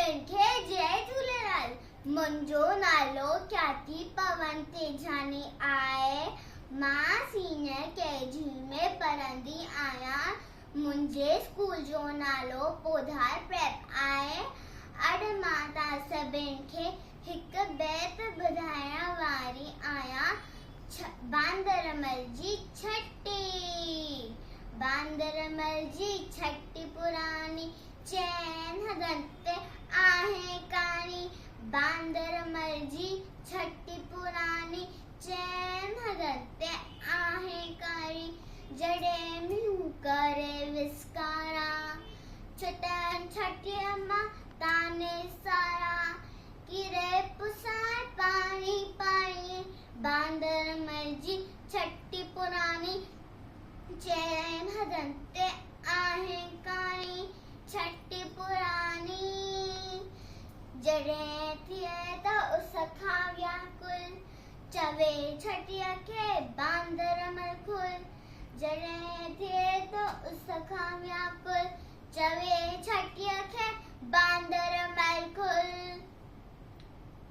सभिनि खे जय झूलेलाल। मुंहिंजो नालो ख्याति पवन तेजानी आहे। मां सीनियर केजी में पढ़ंदी आहियां। मुंहिंजे स्कूल जो नालो पोधार प्रेप आहे। अॼु मां तव्हां सभिनि खे हिकु बैत ॿुधाइण वारी आहियां। बांदरमल जी छटी। बांदरमल जी छटी पुरानी चैन हदंते आहे कहानी। बांदरमल जी छटी पुरानी चैन हदंते आहे कहानी। जड़े म्यू करे विस्कारा छटन छटिया मां ताने सारा किरे पुसाए पानी पानी। बांदरमल जी छटी पुरानी चैन हदंते आहे कहानी। छटी पुरानी जड़े थिए तो उस खां व्याकुल चवे छटिया के बांदरमल खुल। जड़े थिए तो उस खां व्याकुल चवे छटिया के बांदरमल खुल।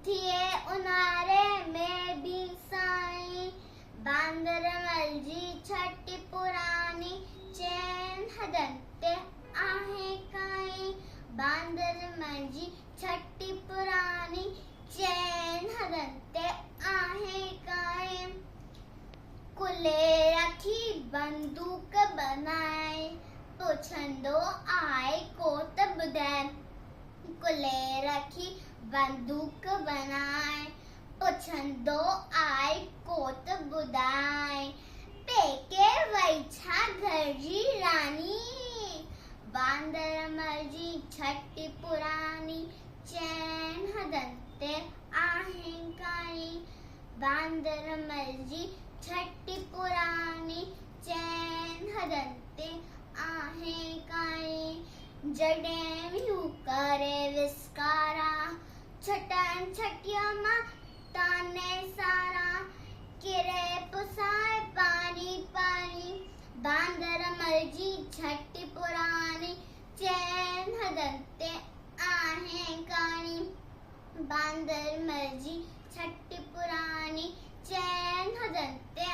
थिए उन्हारे में भी साई बांदरमल जी छटी पुरानी चैन हदंते आहे काई। बांदरमल जी छटी पुरानी चैन हदंते आहे काई। कुले रखी बंदूक बनाए पुछंदो आए कोत ॿुधाए। कुले रखी बंदूक बनाए पुछंदो आए कोत ॿुधाए। पेके वई छा घर जी रानी। बांदरमल जी छटी पुरानी चैन हदंते आहे काई। बांदरमल जी छटी पुरानी चैन हदंते आहे काई। जड़े म्यू करे विस्कारा छटन छटिया मां ताने सारा किरे पुसाए पानी पानी। बांदरमल जी छटी पुरानी चैन हदंते आहे कहानी। बांदरमल जी छटी पुरानी चैन हदंते